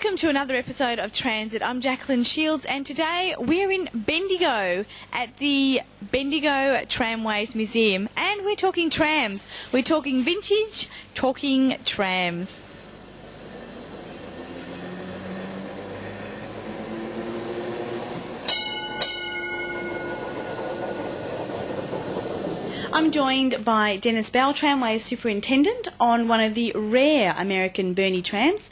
Welcome to another episode of Transit. I'm Jacqueline Shields, and today we're in Bendigo at the Bendigo Tramways Museum, and we're talking trams. We're talking vintage, talking trams. I'm joined by Dennis Bell, Tramways Superintendent, on one of the rare American Burnie trams.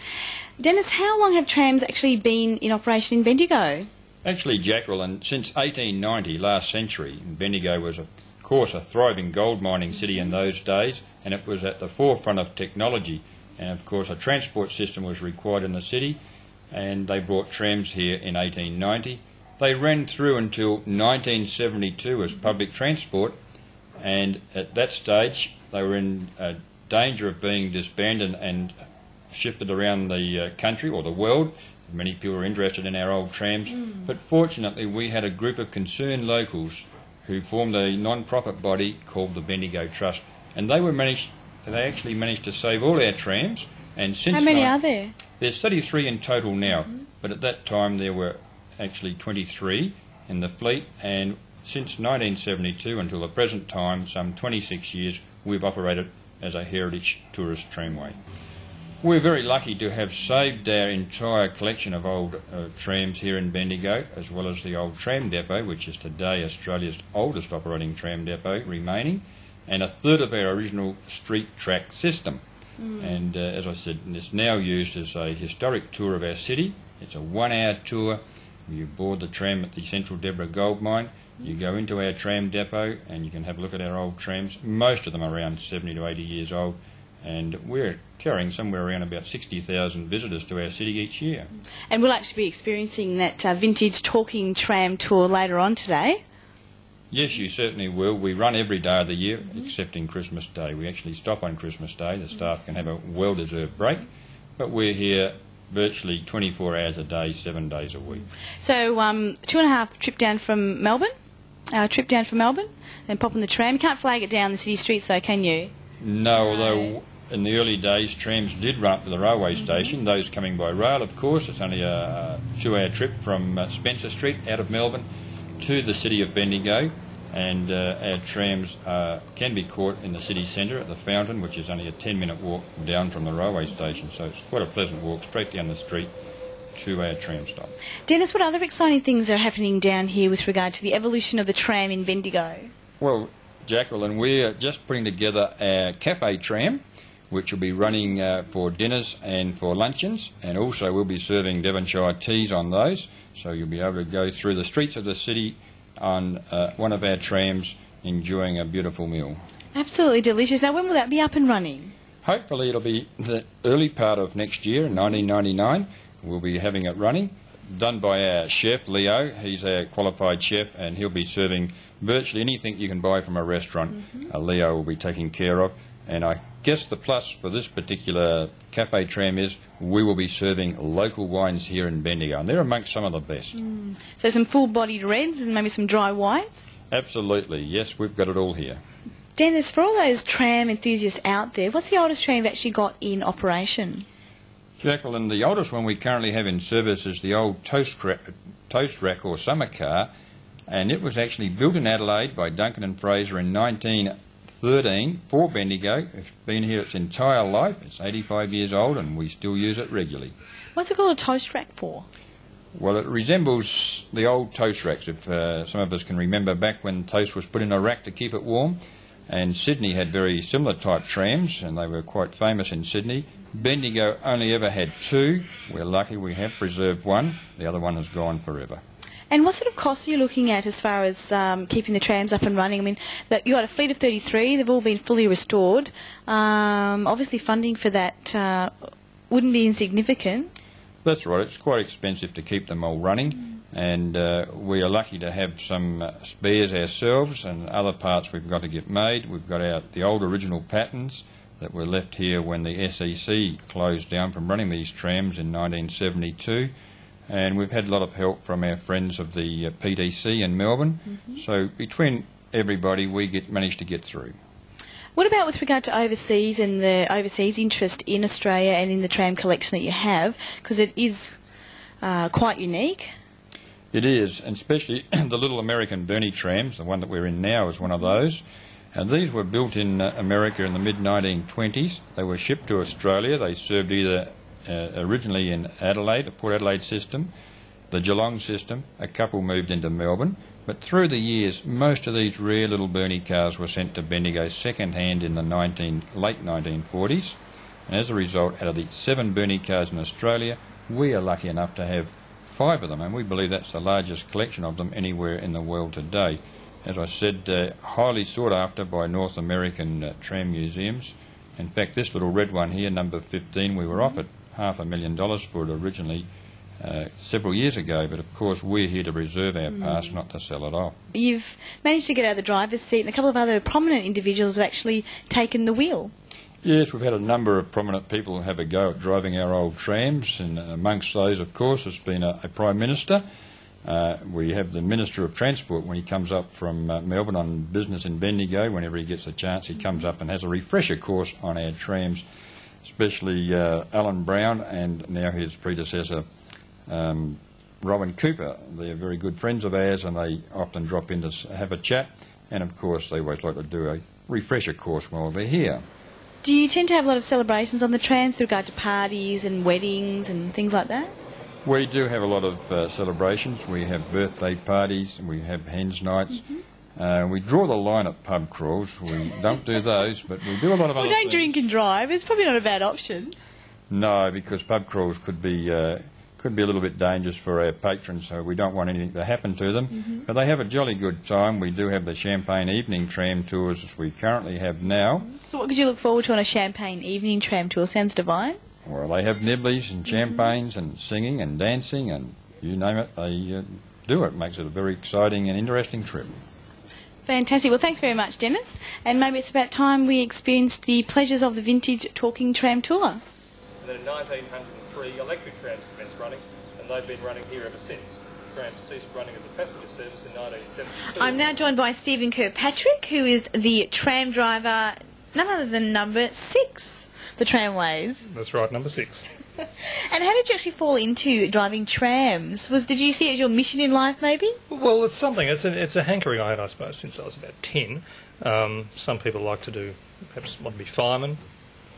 Dennis, how long have trams actually been in operation in Bendigo? Actually, Jacqueline, since 1890, last century, Bendigo was, of course, a thriving gold mining city in those days, and it was at the forefront of technology. And, of course, a transport system was required in the city, and they brought trams here in 1890. They ran through until 1972 as public transport, and at that stage they were in danger of being disbanded and shifted around the country or the world. Many people were interested in our old trams, but fortunately we had a group of concerned locals who formed a non-profit body called the Bendigo Trust, and they actually managed to save all our trams. And since how many are there? There's 33 in total now, but at that time there were actually 23 in the fleet, and since 1972 until the present time, some 26 years, we've operated as a heritage tourist tramway. We're very lucky to have saved our entire collection of old trams here in Bendigo, as well as the old tram depot, which is today Australia's oldest operating tram depot remaining, and a third of our original street track system. And as I said, it's now used as a historic tour of our city. It's a 1-hour tour. You board the tram at the Central Deborah Gold Mine. You go into our tram depot and you can have a look at our old trams. Most of them are around 70 to 80 years old, and we're carrying somewhere around about 60,000 visitors to our city each year. And we'll actually be experiencing that vintage talking tram tour later on today. Yes, you certainly will. We run every day of the year excepting Christmas Day. We actually stop on Christmas Day. The staff can have a well-deserved break, but we're here virtually 24 hours a day, 7 days a week. So 2.5 trip down from Melbourne, and pop on the tram. You can't flag it down the city streets though, can you? No, although in the early days trams did run up to the railway station. Those coming by rail, of course. It's only a 2-hour trip from Spencer Street out of Melbourne to the city of Bendigo, and our trams can be caught in the city centre at the Fountain, which is only a 10-minute walk down from the railway station, so it's quite a pleasant walk straight down the street to our tram stop. Dennis, what other exciting things are happening down here with regard to the evolution of the tram in Bendigo? Well, Jacqueline, we're just putting together our cafe tram, which will be running for dinners and for luncheons, and also we'll be serving Devonshire teas on those, so you'll be able to go through the streets of the city on one of our trams enjoying a beautiful meal. Absolutely delicious. Now, when will that be up and running? Hopefully it'll be the early part of next year, in 1999. We'll be having it running, done by our chef, Leo. He's our qualified chef, and he'll be serving virtually anything you can buy from a restaurant. Leo will be taking care of. And I guess the plus for this particular cafe tram is we will be serving local wines here in Bendigo, and they're amongst some of the best. So some full-bodied reds and maybe some dry whites? Absolutely, yes, we've got it all here. Dennis, for all those tram enthusiasts out there, what's the oldest tram you've actually got in operation? Jacqueline, the oldest one we currently have in service is the old toast rack or summer car, and it was actually built in Adelaide by Duncan and Fraser in 1913 for Bendigo. It's been here its entire life. It's 85 years old and we still use it regularly. What's it called a toast rack for? Well, it resembles the old toast racks, if some of us can remember back when toast was put in a rack to keep it warm. And Sydney had very similar type trams, and they were quite famous in Sydney. Bendigo only ever had 2. We're lucky we have preserved one. The other one has gone forever. And what sort of costs are you looking at as far as keeping the trams up and running? I mean, you got a fleet of 33. They've all been fully restored. Obviously, funding for that wouldn't be insignificant. That's right. It's quite expensive to keep them all running, and we are lucky to have some spares ourselves, and other parts we've got to get made. We've got the old original patterns that were left here when the SEC closed down from running these trams in 1972, and we've had a lot of help from our friends of the PDC in Melbourne. So between everybody we managed to get through. What about with regard to overseas and the overseas interest in Australia and in the tram collection that you have? Because it is quite unique. It is, and especially the little American Bernie trams, the one that we're in now is one of those. And these were built in America in the mid-1920s. They were shipped to Australia. They served either originally in Adelaide, the Port Adelaide system, the Geelong system. A couple moved into Melbourne. But through the years, most of these rare little Bernie cars were sent to Bendigo second-hand in the late 1940s. And as a result, out of the 7 Bernie cars in Australia, we are lucky enough to have 5 of them, and we believe that's the largest collection of them anywhere in the world today. As I said, highly sought after by North American tram museums. In fact, this little red one here, number 15, we were offered $500,000 for it originally several years ago, but of course we're here to reserve our past, not to sell it off. You've managed to get out of the driver's seat, and a couple of other prominent individuals have actually taken the wheel. Yes, we've had a number of prominent people have a go at driving our old trams, and amongst those, of course, has been a Prime Minister. We have the Minister of Transport when he comes up from Melbourne on business in Bendigo. Whenever he gets a chance, he comes up and has a refresher course on our trams, especially Alan Brown and now his predecessor, Rowan Cooper. They're very good friends of ours, and they often drop in to have a chat, and of course they always like to do a refresher course while they're here. Do you tend to have a lot of celebrations on the trams with regard to parties and weddings and things like that? We do have a lot of celebrations. We have birthday parties, we have hens nights. We draw the line at pub crawls. We don't do those, but we do a lot of other We don't things. drink and drive. It's probably not a bad option. No, because pub crawls could be a little bit dangerous for our patrons, so we don't want anything to happen to them. But they have a jolly good time. We do have the Champagne evening tram tours as we currently have now. So what could you look forward to on a Champagne evening tram tour? Sounds divine. Well, they have nibblies and champagnes and singing and dancing and you name it, they do it. Makes it a very exciting and interesting trip. Fantastic. Well, thanks very much, Dennis. And maybe it's about time we experienced the pleasures of the vintage talking tram tour. And then in 1903, electric trams commenced running, and they've been running here ever since. Trams ceased running as a passenger service in 1972. I'm now joined by Stephen Kirkpatrick, who is the tram driver, none other than number 6, the tramways. That's right, number 6. And how did you actually fall into driving trams? Did you see it as your mission in life, maybe? Well, it's something. It's a hankering I had, I suppose, since I was about 10. Some people like to do, perhaps want to be firemen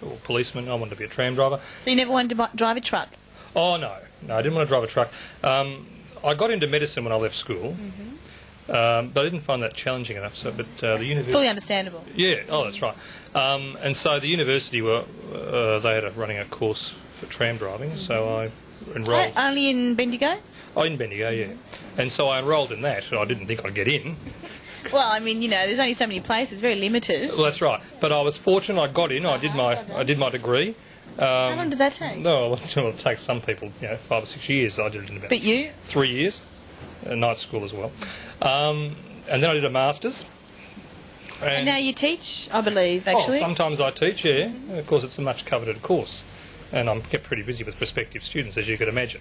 or policemen. I wanted to be a tram driver. So you never wanted to drive a truck? Oh, no, I didn't want to drive a truck. I got into medicine when I left school, but I didn't find that challenging enough. So, but the university, fully understandable. Yeah, oh, that's right. And so the university they had running a course for tram driving, so I enrolled. Only in Bendigo? Oh, in Bendigo, yeah. And so I enrolled in that. I didn't think I'd get in. Well, I mean, there's only so many places, very limited. Well, that's right. But I was fortunate. I got in. I did my degree. How long did that take? No, it takes some people, 5 or 6 years. I did it in about But you? 3 years, night school as well. And then I did a master's. And now you teach, I believe, actually. Sometimes I teach, yeah. Of course, it's a much coveted course. And I'm kept pretty busy with prospective students, as you could imagine.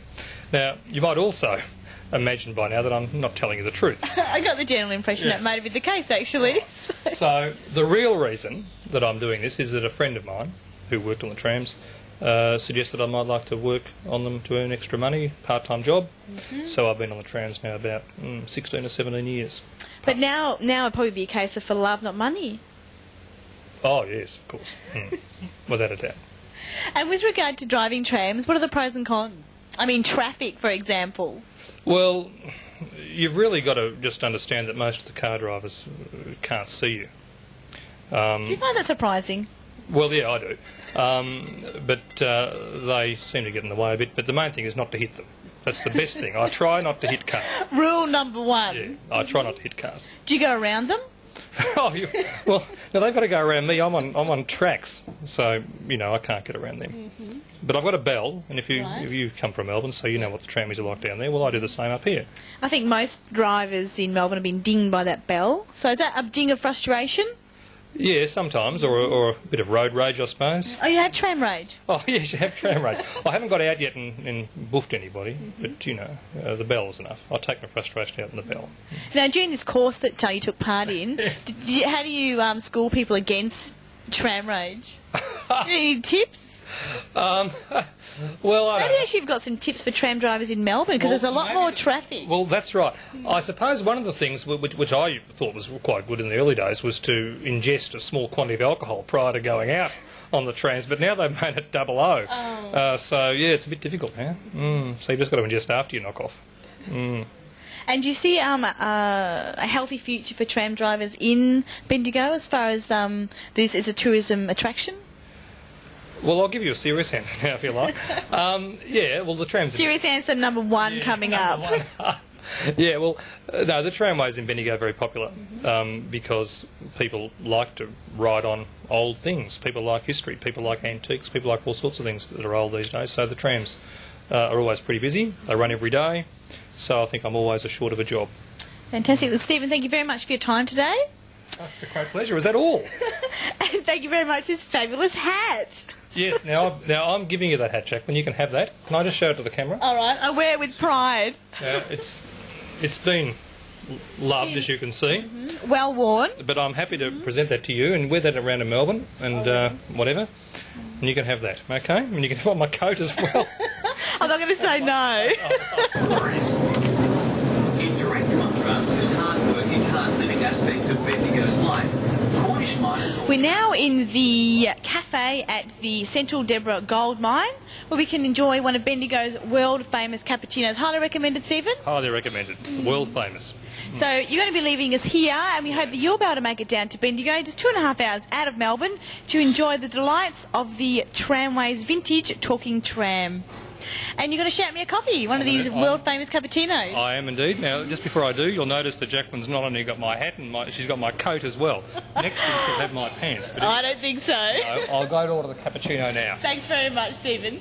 Now, you might also imagine by now that I'm not telling you the truth. I got the general impression that might have been the case, actually. So the real reason that I'm doing this is that a friend of mine who worked on the trams suggested I might like to work on them to earn extra money, part-time job. So I've been on the trams now about 16 or 17 years. But now it'd probably be a case of for love, not money. Oh, yes, of course. Without a doubt. And with regard to driving trams, what are the pros and cons? I mean, traffic, for example. Well, you've really got to just understand that most of the car drivers can't see you. Do you find that surprising? Well, yeah, I do. But they seem to get in the way a bit. But the main thing is not to hit them. That's the best thing. I try not to hit cars. Rule number 1. Yeah, I try not to hit cars. Do you go around them? Well, no, they've got to go around me. I'm on tracks, so I can't get around them. But I've got a bell, and if you come from Melbourne, so you know what the tramways are like down there. Well, I do the same up here. I think most drivers in Melbourne have been dinged by that bell. So is that a ding of frustration? Yeah, sometimes, or a bit of road rage, I suppose. Oh, you have tram rage? Oh, yes, you have tram rage. I haven't got out yet and boofed anybody, but, the bell's enough. I take my frustration out in the bell. Now, during this course that you took part in, how do you school people against tram range? Any tips? Well, I Maybe actually you've got some tips for tram drivers in Melbourne because there's a lot more traffic. Well, that's right. I suppose one of the things which I thought was quite good in the early days was to ingest a small quantity of alcohol prior to going out on the trams, but now they've made it 00. So, yeah, it's a bit difficult now. So you've just got to ingest after you knock off. And do you see a healthy future for tram drivers in Bendigo as far as this is a tourism attraction? Well, I'll give you a serious answer now, if you like. Yeah, well, the trams... Serious answer number one coming up. Yeah, well, no, the tramways in Bendigo are very popular because people like to ride on old things. People like history. People like antiques. People like all sorts of things that are old these days. So the trams are always pretty busy. They run every day. So I think I'm always assured of a job. Fantastic. Well, Stephen, thank you very much for your time today. Oh, it's a great pleasure. Is that all? And thank you very much for this fabulous hat. Yes, now I'm giving you that hat, Jacqueline. You can have that. Can I just show it to the camera? All right, I wear it with pride. It's been loved, as you can see. Well worn. But I'm happy to present that to you and wear that around in Melbourne and whatever. And you can have that, okay? And you can have my coat as well. I'm not going to say no. In direct contrast to his hard-working, hard-living aspect of Bendigo's life, Cornish miners... We're now in the cafe at the Central Deborah Gold Mine, where we can enjoy one of Bendigo's world-famous cappuccinos. Highly recommended, Stephen? Highly recommended. World famous. So you're going to be leaving us here, and we hope that you'll be able to make it down to Bendigo, just 2.5 hours out of Melbourne, to enjoy the delights of the Tramways vintage talking tram. And you're going to shout me a coffee, one of these world-famous cappuccinos. I am indeed. Now, just before I do, you'll notice that Jacqueline's not only got my hat, and she's got my coat as well. Next thing she'll have my pants. But I don't think so. I'll go to order the cappuccino now. Thanks very much, Stephen.